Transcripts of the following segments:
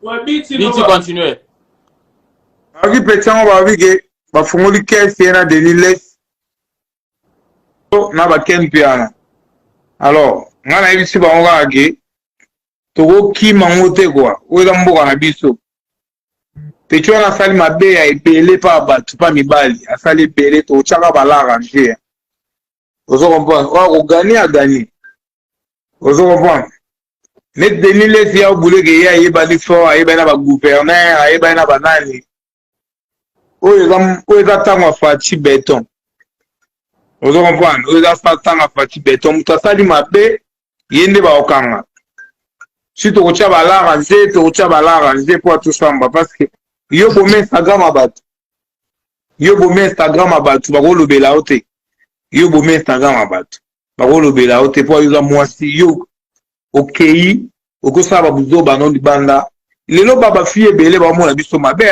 Biti continue. Agi petango ba wige ba fungoli kesi na deniles na ba ken piana. Alors, ngana ibisi ba ngo agi to ki mangote quoi. Oza mboka na biso. Pecho na sali mabe ya ebele pa batu pa mibali, asali ebele to chaka balara nje. Ozo comprendre, o gagner a gagner. Ozo comprendre. Net deniles ya obule ke ya yebali fort, ayeba na ba gouverneur, ayeba na ba nani. Oza tango fati beton. Ozo comprendre, oza tango fati beton, mutasali mabe yende ba okanga. Si to kocha balara nze, to kocha balara nze pour tout samba parce que yo bo Instagram abatu. Yo bo Instagram abatu bakolo bela ote. Yo bo Instagram abatu. Bakolo bela ote pour yuza mwasi yo. Okei, okosaba buzo banon di banda. Lelo baba fille bele ba mona biso mabe.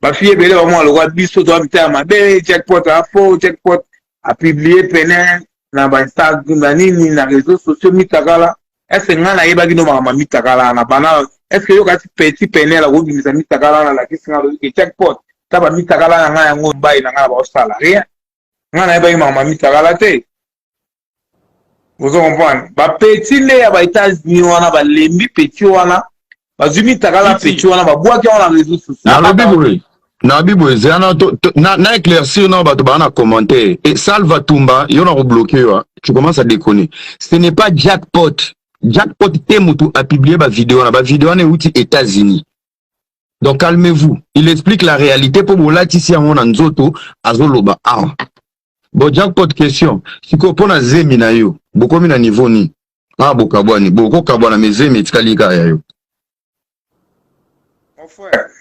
Ba fille bele ba mona lokwa biso to abita mabe, checkpoint a faux, checkpoint a publier penin na ba Instagram na nini na réseaux sociaux mitakala. Est-ce que ngana yeba kino mama mitakala na bana est-ce que yo kati petit penin la gobi misa mitakala na la kisinga lo ke checkpoint taba mitakala na ngaya ngo mbai na ngaba osala rien ngana yeba mama mitakala te. Vous comprenez? Ba petit le ya ba États-Unis wana ba lembi petit wana ba zumi takala petit wana ba boaki wana réseaux sociaux. Na bibo ezana na éclaircir na bato bana commenter et Salva Tumba yo na rebloquer yo. Tu commences à déconner. Ce n'est pas jackpot. Jackpot Temutu a publié ma vidéo na outil États-Unis. Donc calmez-vous. Il explique la réalité pour vous là ici à mon anzoto azoloba. Bon jackpot question. Si ko pona zemi na yo, boko mi na niveau ni. Bokabwani, boko kabwana me zemi tkalika ya yo. Mon frère.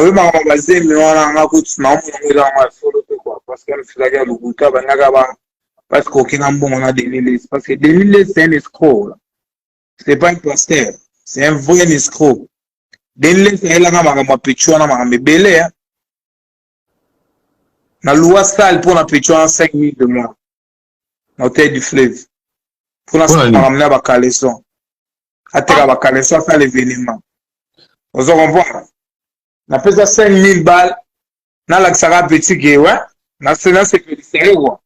Oui ma zemi wana ngakuti na mo ngela ma solo quoi parce que mfilaka lubuta banaka ba parce qu'aucun bon on a Deniles. Parce que Deniles c'est un escroc. C'est pas un pasteur. C'est un vrai escroc. Deniles c'est là ma pichona ma bébélé. Na loi sale pour la pichona 5 000 de mois. Na hôtel du fleuve. Pour la ramener à caleçon. À terre à caleçon ça l'événement. Vous comprenez? Na pesa 5 000 balles. Na la sera petit que ouais. Na c'est que c'est quoi.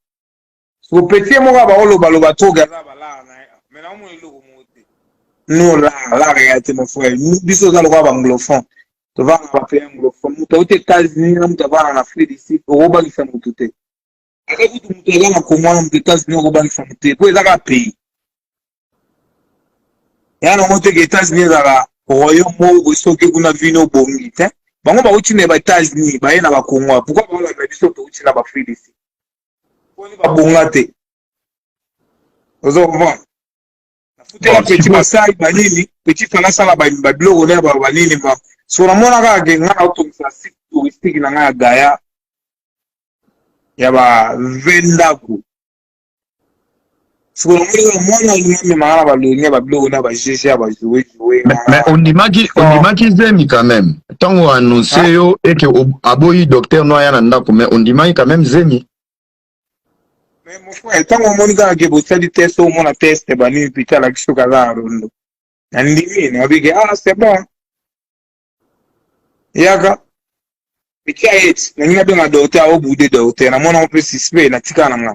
Au petit moka ba olo baloba to gaza bala na mais na mo eloko mote no la réalité mon frère biso za lokwa ba anglophone to va ba pa anglophone muta aux États-Unis na muta va en Afrique ici au ba kisa mutute aka kutu muta na komwana aux États-Unis au ba kisa mutute ko ezaka pays ya na mote ke États-Unis za royaume mo bo soki kuna vino bongi te bango ba uti ne ba États-Unis ba yena ba Congo pourquoi ba la biso to uti na ba Afrique ici ba bongate ozo voir na futé la petit masai banini petit falasa la ba biloko ne ba banini ba so na mona ka ke ngana auto sa site touristique na ngaya gaya ya ba vendaku so na mona ni mara ba lonye ba biloko na ba jeje ba jouer mais on dimaki zemi quand même tant on annoncé yo et que aboyi docteur noya na ndako mais on dimaki quand même zemi. Mais mon frère, tant qu'on m'a dit que vous avez testé au moins test, bani pita la kisho kaza rondo. Nandimi, nabige c'est bon. Yaka. Pita et, nina benga docteur au bout de docteur, na mona on peut suspect na tika na nga.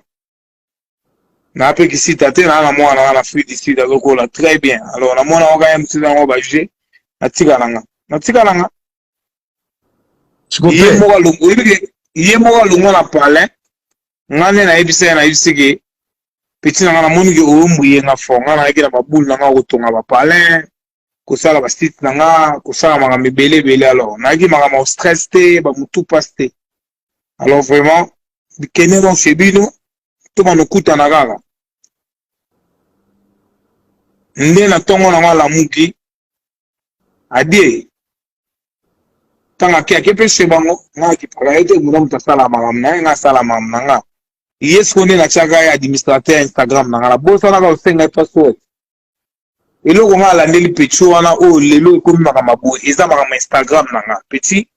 Na pe ki sita te na mona na fuite ici da lokola très bien. Alors na mona on ga mtsi na ba je na tika na nga. Na tika na nga. Yé moga lungo na palais. Ngane na ebise ke petit na moni ke o mbuye nga fonga na ke na babulu na nga kotonga ba palin ko sala ba site na nga ko sala manga mebele alors na ki manga stress te ba mutu paste alors vraiment bikene don sebino to manokuta na gaga nde na tongo na la muki adie tanga ke pe sebango nga ki pala ete mudam ta sala manga na nga sala manga nga yes on est na chaka ya administrateur Instagram na la bossa na ko senga password eloko nga la ndeli pecho wana o lelo ko maka mabo eza maka Instagram na nga petit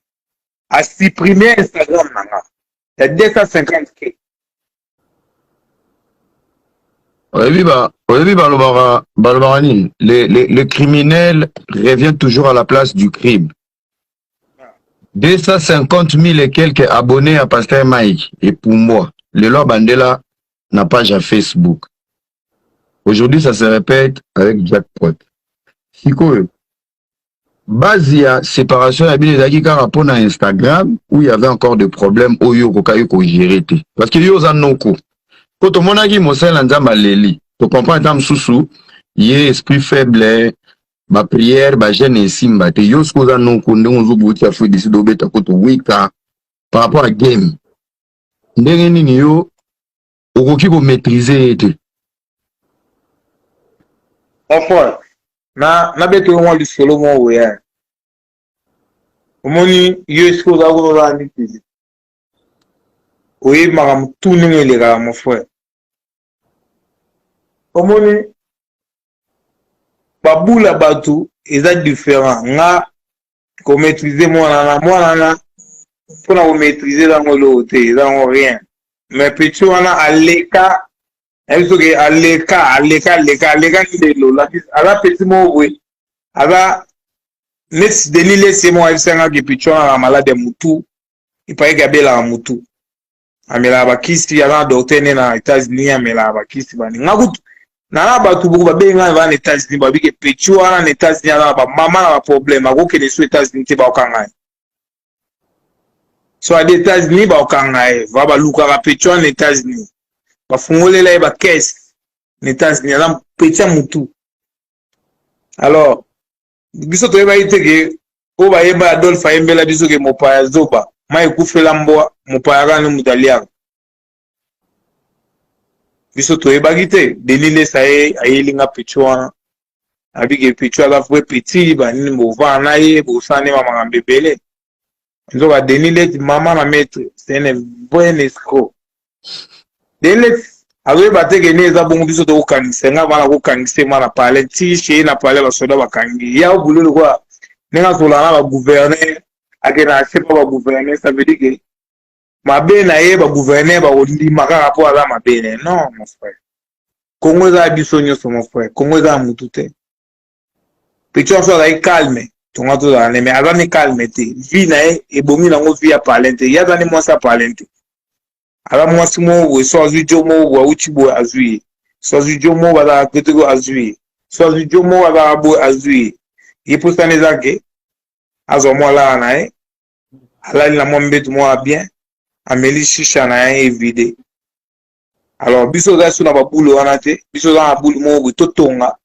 a supprimer Instagram na nga ya 250k Le criminel revient toujours à la place du crime. 250 000 et quelques abonnés à Pasteur Mike. Et pour moi, le Lord Bandela n'a pas déjà Facebook. Aujourd'hui, ça se répète avec Jackpot. Sikoyo. Base ya séparation ya bien ezaki kaka mpona Instagram où il y avait encore des problèmes oyo kokai ko gérer te. Parce que yo za noko. Quand on monaki mosala nzamba leli, tu comprends tam susu, yé esprit faible, ba prière, ba jeune simba te yo sko za noko ndenge zo buti afu disi do beta ko to wika par rapport à game. Ndenge nini yo okoki ko maîtriser te. Enfin, na beto mo li solo mo we. Omoni yo sko za ko za ni tizi. Oye magam tout nenge ga mon frère. Omoni babula batu eza différent nga ko maîtriser moi na pour na maîtriser dans le té dans rien mais petit wana aleka elso ke aleka de lo la ala petit mo we ala next denile c'est moi elsenga ke petit wana malade mutu ipaye gabela mutu amela bakisi ala docteur na États-Unis amela bakisi bani ngakutu na batu buku babenga va na États-Unis babike petit wana na États-Unis ala ba mama na problème ako ke les États-Unis te ba okanga so à des États-Unis ba okanga va ba luka ka petit wana na États-Unis ba fungolela ba caisse na États-Unis ala petit mutu alors biso to ba iteke o ba yeba Adolphe ayembela biso ke mopaya zoba mai kufela mboa mopaya kana mutalia biso to ebagite delile sae ayelinga pichwana abige pichwa fwe petit ba nini mova na ye bo sane mama ngambebele nzo ba delile mama na maître c'est un bon escroc delile awe bateke neza bongo biso to kangisenga bana ko kangisema na pale ti chez na pale ba soda bakangi ya bululu kwa ninga tola na ba gouverner akena sepa ba gouverner ça veut dire que mabe na ye ba gouverner ba ondima kaka rapport à la mabe non mon frère Congo za biso nyoso mon frère Congo za mutu te petit on soit calme tonga to la mais avant ne calme te vie na e bomi na ngo vie a palente ya za ni mo sa palente ala mo simo we so azu jomo wa uchibo azui so azu jomo ba da ketego azui so azu jomo ba da bo azui e pour ça les ake azo mo la na ala la mo mbetu mo bien ameli shisha na évité alors biso za suna babulo wana te biso za babulo mo bo totonga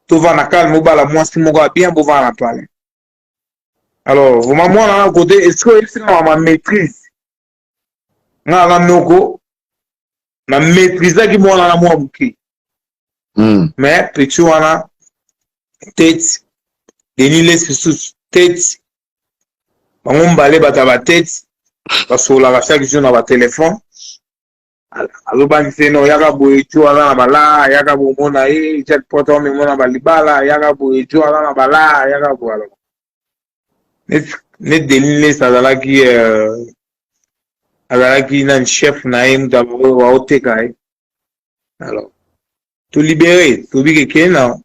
to va na calme bala mwasi moko bien bo va na pale alors vous maman na côté est-ce que c'est ma maîtrise nga la noko na maîtrise ki mo na mo buki mais petit wana tête denile sous tête bangombale bataba tête basolaka chaque jour na ba téléphone alobangise no yaka boye ala na bala yaka bomona Jackpot o memona balibala yaka boye ala na bala yaka bo alors net denile azalaki na chef na ye mutu wa oteka alors to libérer to bike kena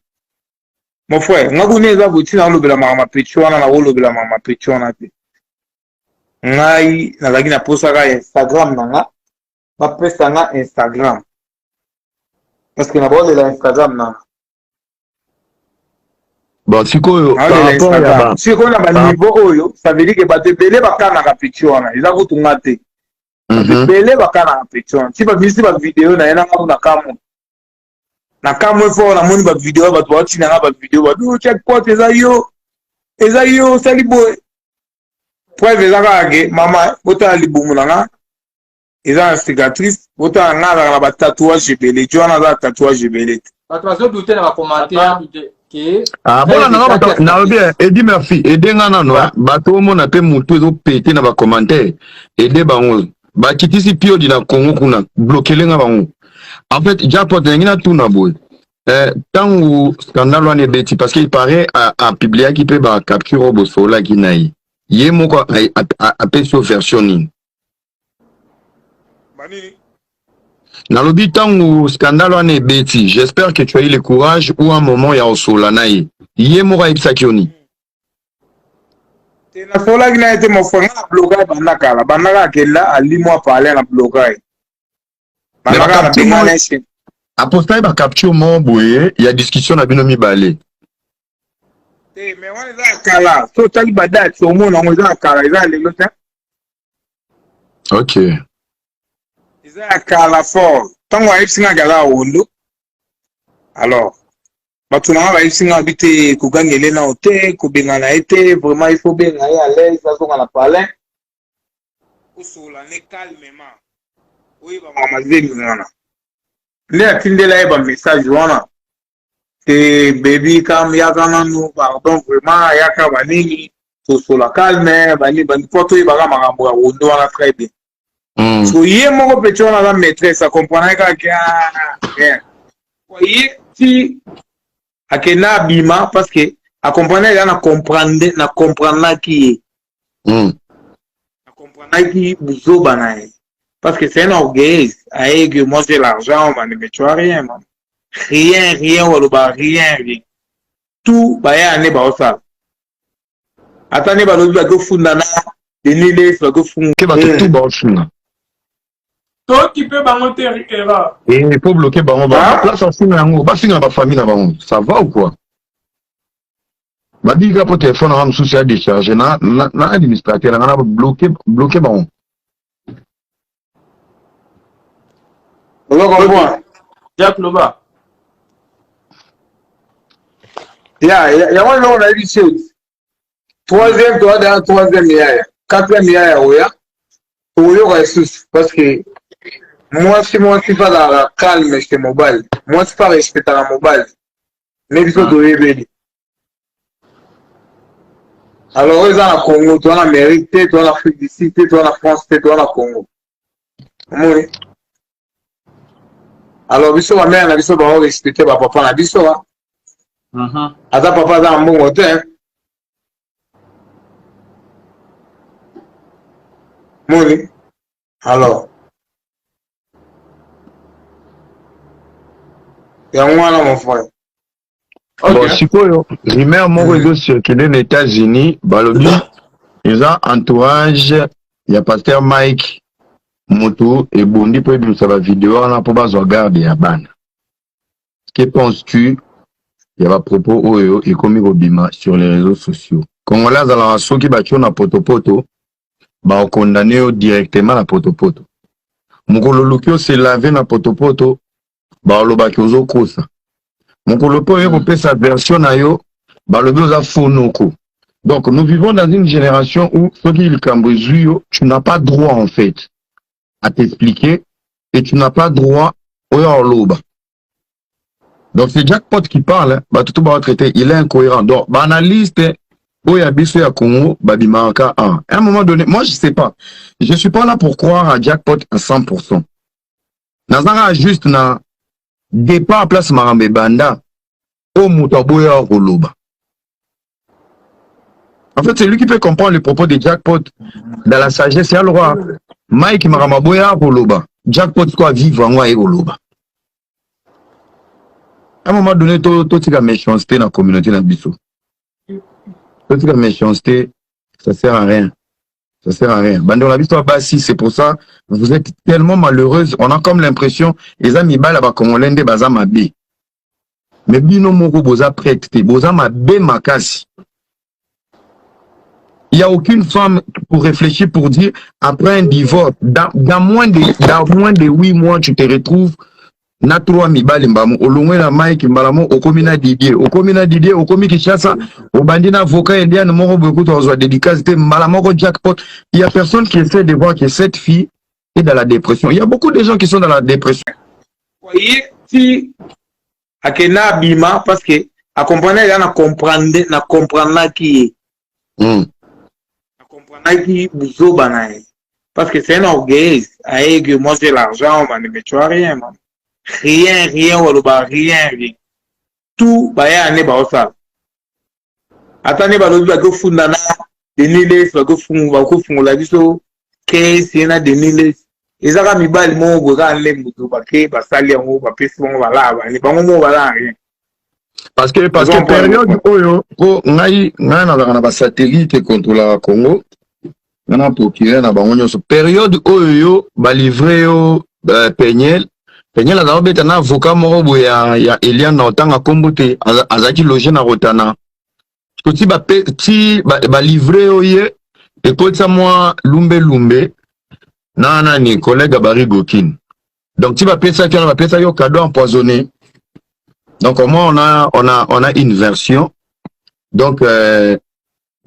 mon frère ngakune eza buti na lobela mama petit wana na lobela mama petit wana te ngai nazalaki na posaka Instagram nanga bapesa nga Instagram parce que na bolela Instagram nanga bon sikoyo par rapport à sikoyo na baniveau oyo ça veut dire que bato ebele bakanaka petit wana eza kutunga te bato ebele bakanaka petit wana ti bavisi bavideo na ye nangamu na kamwe fo namoni bavideo bato baotinanga bavideo bato Jackpot eza yo osali boye preuve eza kaka ke mama botala libumu na nga eza na cicatrice botala nga azalaka na batatouage ebele ti wana aza na tatouage ebele te bato bazodute na bacommentaire ke mpona nanga bato naobi edi merci ede nga nano bato omona mpe motu ezopete na bacommentaire ede bango bakitisi piodi na Congo kuna blokelenga bango en fait Jackpot elingi natuna boye ntango scandale wana ebeti parce qu'il paraît apubliaki mpe bacapture oyo bosololaki na ye ye moko apesi yo version nini Nalobi tango scandale wana ebeti, j'espère que tu as eu le courage ou un moment ya osola na ye. Ye moko ayebisaki oni. Te nasolaki na ye te mofonga na blogage bandakala. Bandaka akenda ali mwa parler na blogage. Bandaka na bengana ese. Apostai ba capture mo boye, ya discussion na bino mibale. Te me wana eza kala. So tali badati omona ngo eza kala, eza lelo te. Ok. Eza kala fort. Tango ayebisinga kala ondo. Alors, bato na bayebisinga bite kogangele na ote, kobengana ete, vraiment il faut benga ye à l'aise, azonga na palais. Osola ne calmement. Oui, ba mama zeli wana. Nde atindela ye ba message wana. Te baby kam yaka nanu, pardon vraiment yaka banini, sosola calme, bani poto yebaka makambo ya ondo wana très bien. So ye moko peti wana aza maîtresse, akomprendre kaka ye ti akenda abima parce que akomprendre eza na comprendre ki ye. Akomprendre buzoba na ye. Parce que c'est un orgueil. Aïe, que moi j'ai l'argent, mais tu as rien, man. Rien, rien. Tout, bah, y'a un nez, bah, ça. Attendez, bah, l'autre, bah, go fundana, des nilés, bah, go fund. Que va tout bah, funda. Toi, tu peux monter Riquera. Et il faut bloquer, bah, on va. Là, ça finit en haut. Bah, finir ma famille, là, bah, ça va ou quoi? Bah, dis, pour téléphone, on va me soucier à décharger. Na, administrateur, on va bloquer, bah, on. Jack Loba. Il y a un nom, on a dit chose. Troisième, toi, dans troisième, il y a. Quatrième, il y a, oui, pour y avoir parce que moi, si moi, je suis pas dans la calme, je suis mobile. Moi, je suis pas respecté à la mobile. Mais il faut donner béni. Alors, ils ont la Congo, toi, en Amérique, toi, en Afrique du Sud, toi, en France, toi, en Congo. Oui. Alors, biso ba mère na biso ba respecter ba papa na biso wa. Ata papa za mbongo te. Moni. Alors. Ya mwana mon frère. Bon, sikoyo, rumeur moko ezo circuler aux États-Unis, balobi, ils ont entourage, il y a pasteur Mike Moto et Bondi pour ebimisa ba vidéo wana po bazwa garde ya bana. Que penses-tu? Il y a propos oyo ekomi kobima sur les réseaux sociaux. Congolais azala soki batio na potopoto ba condamné directement na potopoto. Mokolo lokio se laver na potopoto ba lobaki ozokosa. Mokolo po yo kopesa version na yo ba lobi oza fonoko. Donc nous vivons dans une génération où soki likambo tu n'as pas droit en fait à t'expliquer et tu n'as pas droit au loba. Donc c'est Jackpot qui parle, bah tout va traiter, il est incohérent. Donc banaliste, Oyabiso ya Congo, Babimaka 1. À un moment donné, moi je sais pas. Je suis pas là pour croire à Jackpot à 100%. Nazara juste na départ place Marambe Banda au Moutaboya Roloba. En fait, c'est lui qui peut comprendre les propos de Jackpot dans la sagesse. C'est le roi Mike Maramaboya Roloba. Jackpot quoi vivre en Roloba. À un moment donné, tout la méchanceté dans la communauté dans Bissau. Toute la méchanceté, ça sert à rien. Ça sert à rien. Bandon la Bissau Bassi, c'est pour ça, vous êtes tellement malheureuse. On a comme l'impression, les amis bala comme l'ende baza mabe. Mais bino moko boza prête, boza mabe makasi. Il n'y a aucune femme pour réfléchir, pour dire, après un divorce, dans moins de 8 mois, tu te retrouves na 3 mibali mbamu olongwe na Mike mbalamo okomina Didier okomi Kishasa obandina avocat indien moko beaucoup ozwa dédicace te mbalamoko Jackpot. Il y a personne qui essaie de voir que cette fille est dans la dépression. Il y a beaucoup de gens qui sont dans la dépression. Voyez si akena bima parce que a comprendre na comprendre qui na comprendre qui buzoba na parce que c'est un orgueil aïe que moi j'ai l'argent mais tu as rien man. Rien, rien. Tout, bah, y'a un ébat au sale. Attendez, bah, l'autre, bah, go fundana, des nilés, bah, go fund, la viso, qu'est-ce qu'il y a des nilés. ezaka mibali mo boza nlembutu bake basali yango bapesi bango balaba ni bango mo bala rien parce que période oyo po ngai nazaka na basatellite contrôlera Congo ngana procureur na bango nyonso période oyo balivre yo Penyel azala beta na avocat moko boye ya Eliane na otanga kombo te azaki loge na Rotana ti balivre yo ye ekotisa mwa lumbe na nani collègue Barry Gokin donc ti bapesa yo cadeau empoisonné donc au moins on a une version donc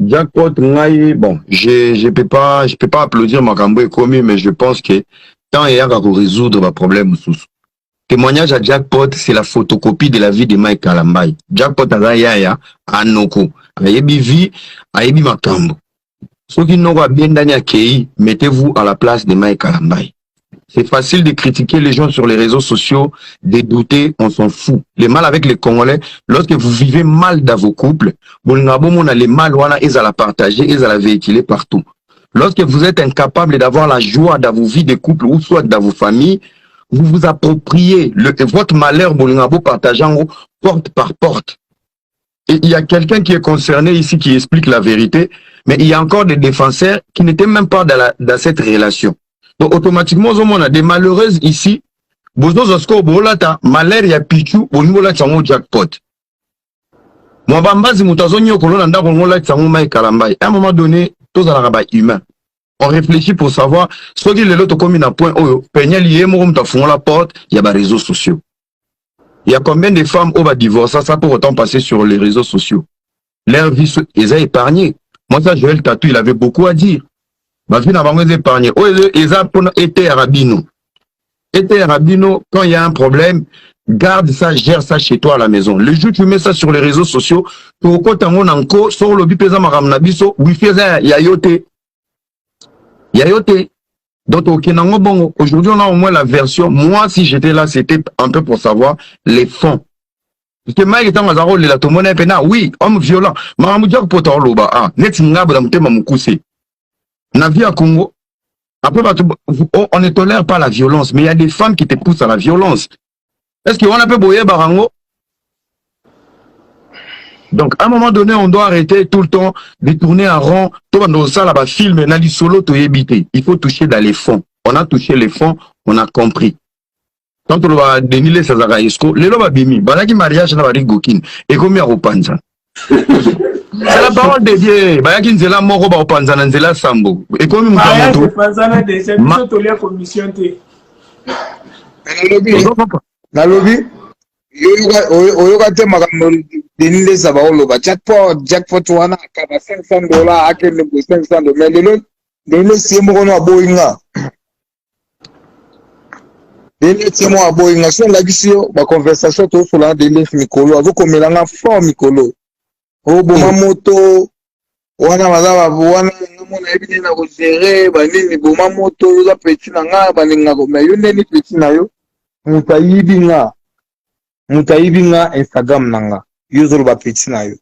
Jackpot ngai bon je peux pas applaudir makambo ekomi mais je pense que tant il y a qu'à résoudre le problème sous témoignage à Jackpot c'est la photocopie de la vie de Mike Kalambay. Jackpot azaya anoko ayebi vie ayebi makambo ceux qui n'ont pas bien dani akei mettez-vous à la place de Mike Kalambay. C'est facile de critiquer les gens sur les réseaux sociaux, de douter, on s'en fout. Les mal avec les Congolais, lorsque vous vivez mal dans vos couples, les mal, ils à la partager, ils à la véhiculer partout. Lorsque vous êtes incapable d'avoir la joie dans vos vies de couple ou soit dans vos familles, vous vous appropriez votre malheur, vous partagez porte par porte. Et il y a quelqu'un qui est concerné ici qui explique la vérité, mais il y a encore des défenseurs qui n'étaient même pas dans cette relation. Donc automatiquement on a des malheureuses ici bozo zosko bolata malheur ya pichu bongola tsango Jackpot moi bambazi mutazonyo kolona ndako ngola tsango Mike Kalambay à un moment donné tous à la humain on réfléchit pour savoir ce qui est l'autre comme un point oh Penyel yemo mta fond la porte il y a des réseaux sociaux il y a combien de femmes au va divorcer ça pour autant passer sur les réseaux sociaux leur vie ils ont épargné moi ça Joël Tatou il avait beaucoup à dire. Ma vie n'a pas épargné. Oh, été Rabino. Été Rabino, quand il y a un problème, garde ça, gère ça chez toi à la maison. Le jour où tu mets ça sur les réseaux sociaux, tu as sur le bipeza maramnabiso, wifi yayote. Yayote. Donc, aujourd'hui, on a au moins la version. Moi, si j'étais là, c'était un peu pour savoir les fonds. Parce que Mike est en mazaro, il a tout le monde oui, homme violent. Maramudjak potoloba, ah, net ngab da mutema mukuse. La vie à Congo, après, on ne tolère pas la violence, mais il y a des femmes qui te poussent à la violence. Est-ce qu'on a peu boyer Barango? Donc, à un moment donné, on doit arrêter tout le temps de tourner en rond. Tout le monde là-bas, film, solo, il faut toucher dans les fonds. On a touché les fonds, on a compris. Quand on va déniler Sazara Esco, les lois bimi, banaki mariage na Barry Gokin, et combien au Panza? C'est la parole de Dieu. Bayaki nzela moko ba opanzana nzela sambo. Et comme mukamoto. Panzana de c'est biso tolia commission te. Nalobi. Oyoka te makambo denile sa ba oloba. Jackpot wana akaba $500 akende bo $500 mais lelo denile siemo kono aboinga. Denile siemo aboinga so la bisio ba conversation to so la denile mikolo azo komelanga fort mikolo. Oh boma moto wana bazaba wana mona ebini na ko gérer banini boma moto yo za petit na nga baninga ko me yo neni petit na yo mutayibinga Instagram nanga yo zo ba petit na yo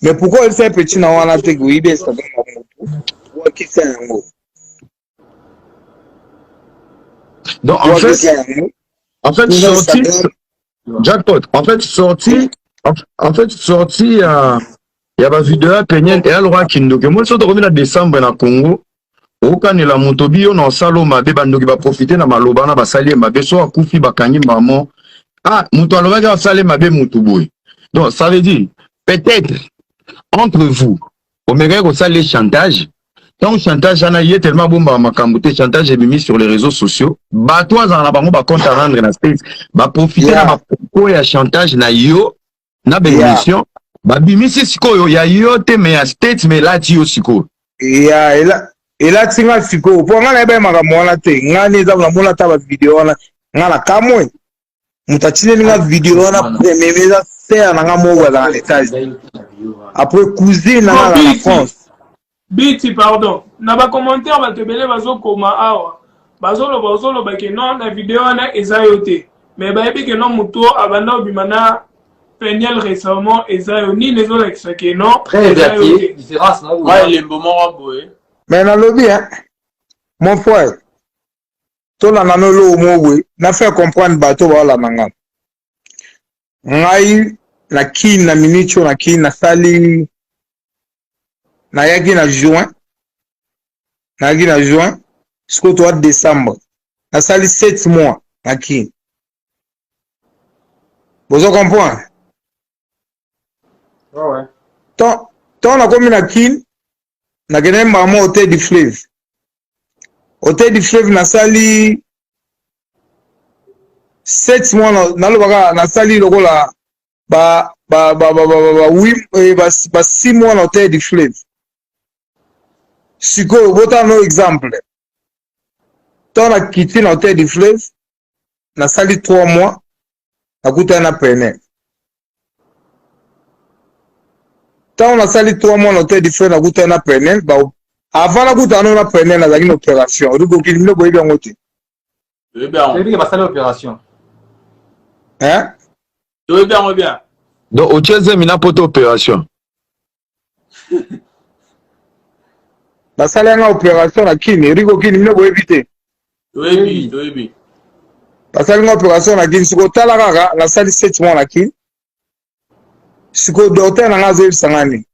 mais pourquoi il fait petit na wana te ko ibe Instagram na moto wa kisa yango donc en fait sorti Jackpot en fait sorti il y a une vidéo à Penyel et à l'ora Kindoke. Moi, je suis en décembre na Congo. Au Canada, Motobi, on a salo mabe bandoki va profiter na malobana ba sali mabe so akufi bakangi maman. Ah, muto aloba ga sali mabe mutuboy. Donc ça veut dire peut-être entre vous, au mérite au sali chantage. Tant chantage ana yé tellement bon ba makambo te chantage est mis sur les réseaux sociaux. Ba toi na bango ba compte à rendre na space. Ba profiter na ba propos ya chantage na yo na bénédiction. Babimisi sikoyo ya yote me ya states me la ti yo sikoyo ya ela tinga sikoyo po ngana ebe makambo wana te ngani za na mona ta ba video wana ngana kamwe mutachine ninga video wana memeza faire na ngamo dans l'étage après cousine na la France biti pardon na ba commentaire ba tebele bazo koma awa bazolo ba ke non na video wana eza yote mais ba ebi ke non muto abanda obimana Penyel récemment et ça ni les autres qui non très bien différence là ouais les moments boy mais dans le bien mon frère tolanda no lo mowe na faire comprendre bato baolanda nga ngai na kini na minicho na kini nasali nayaki na juin sikoyo toa décembre nasali 7 mois na kini bozo comprendre Ouais. Tant nakomi na kini nakende mbama Hôtel du Fleuve. Hôtel du Fleuve nasali 7 mois nalobaka nasali lokola ba 6 mois na Hôtel du Fleuve. Sikoyo bota no exemple. Tant na kiti na Hôtel du Fleuve nasali 3 mois nakuta na pene. Tant on a sali 3 mois dans l'hôtel du frère na kuta na prenel ba avant la kuta na prenel na une opération ruko kilimo boye bien ngoti bien c'est bien ça l'opération hein bien donc au tiers mina poto opération ba sala na opération na kini ruko kilimo boye vite oui ba sala na opération na kini siko tala kaka na sali 7 mois na kini siko docteur na ngazo sangani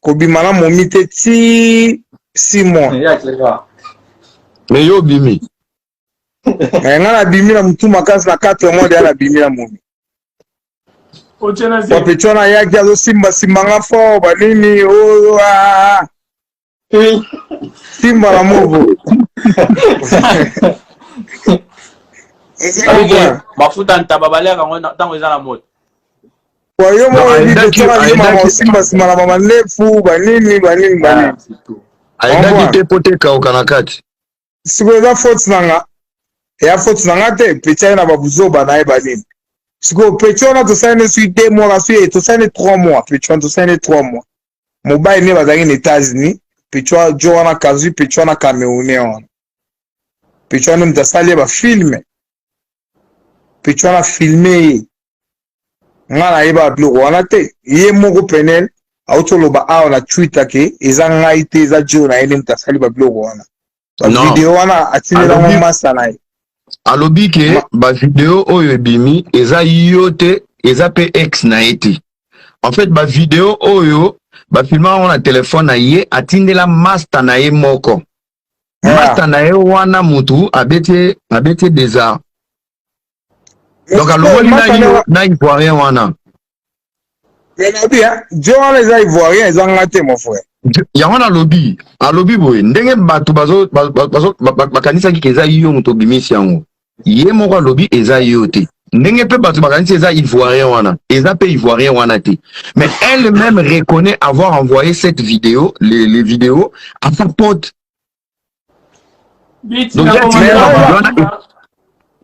ko bimana momite ti 6 mois mais yo bimi nga bimi na mutu makasi na 4 mois de na bimi na momi ochena zi pechona yaki azo simba nga fo banini o simba la movo mafuta ntababale kango tango eza na moto kwa hiyo simba na mama ndefu banini aidaki te pote kauka na kati siko eza faute nanga ya faute nanga te pecha na babuzoba na ye banini siko pecha na tosane sui 2 mois kasi tosane 3 mois pecha tosane 3 mois mobile ne bazaki na États-Unis pecha jo wana kazu pecha na Camerounais wana pecha ne mtasali ba filme pecha na filmer nga na yeba biloko wana te ye moko penel autoloba awa na Twitter ke eza ngai te eza jo na ye nde mutasali ba biloko wana video wana atinela masa na ye alobi ke ba video oyo ebimi eza yo te eza pe ex na ye te en fait ba video oyo ba filma wana na telefone na ye atindela master na ye moko master na ye wana mutu abete déjà donc aloboli na ivoirien wana jo wana eza ivoirien eza nga te mon frère yango na alobi boye ndenge bato bakanisaki ke eza yo moto obimisi yango ye moko alobi eza yo te ndenge mpe bato bakanisi eza ivoirien wana eza mpe ivoirien wana te mais elle-même reconnaît avoir envoyé cette vidéo les vidéos à sa pote donc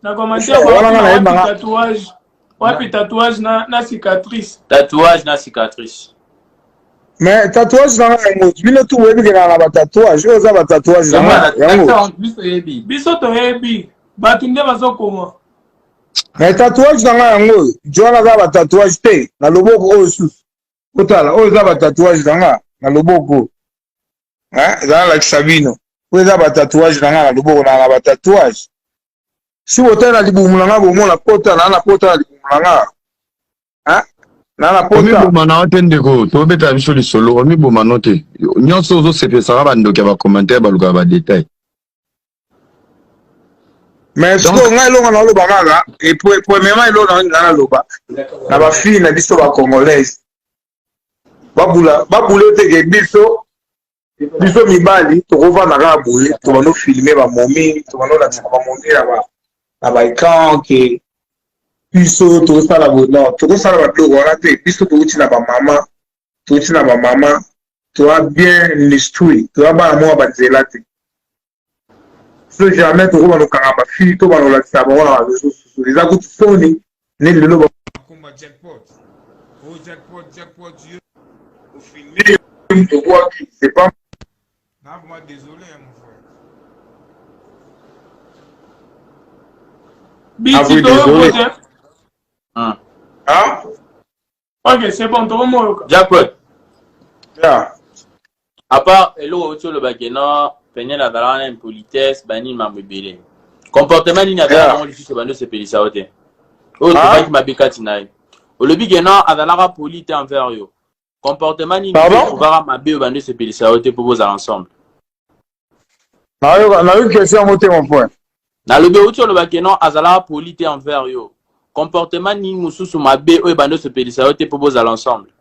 na commentaire wapi tatouage na cicatrice mais tatouage na yango bino tu webi ke na ba tatouage oza ba tatouage na yango biso toyebi bato nde bazokoma mais tatouage na yango jona za ba tatouage te na loboko oyo susu kotala oyo za ba tatouage na loboko za la Sabino oyo za ba tatouage na loboko na ba tatouage si otala libumu na bomo na pota na pota na libumu na na pota omi boma na ote ndeko tobeta biso lisolo omi boma note nyonso ozo sepesaka bandoki ya bacommentaire baluka ba détail mais siko ngai longa na loba kaka et premièrement elona na loba na ba fille na biso ba congolaise babula te ke biso mibali tokovanda kaka boye tobano filme ba momi tobano lakisa ba momi na ba écran ke biso tokosala non tokosala ba biloko wana te biso touti na ba mama toa bien instruit toa bana moko banzela te so jamais tokoma nokanga ba fille to banolakisa bango na bareseau sociaux eza kuti soni ne lelo bakomba jackpot au final tokwaki c'est pas moi désolé mon frère désolé. Ok, c'est bon, tu vas Jackpot. Yeah. À part, hello, tu le bagage, non, peine la valeur impolitesse, bani ma mobile. comportement nini azalaka ngo lisusu bando sepelisa yo te oyo tobaki mabe kati na ye olobi ke non azalaka poli te envers yo comportement nini ovaka mabe oyo bando sepelisa yo te mpo bozala ensemble nayoki question yango te mon frère nalobi outi oloba ke non azalaka poli te envers yo comportement nini mosusu mabe oyo bando sepelisa yo te mpo bozala ensemble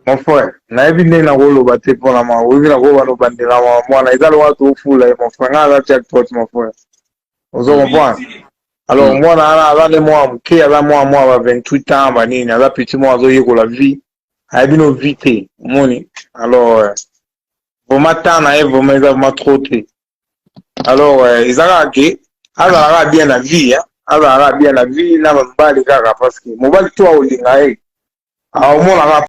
mon frère nayebi ndenge nakoloba te mpona ma oyebi nakoloba nobandela mwana eza loka tofula ye mon frère nga aza jackpot mon frère ozo comprendre alors mwana wana aza nde mwana moke aza mwana ba 28 ans banini aza petit mwana azoyekola vie ayebi no vie te omoni alors vraiment temps na ye vraiment eza vraiment trop te alors ezalaka ke azalaka bien na vie azalaka bien na vie na mobali kaka parce que mobali to aolinga ye aomonaka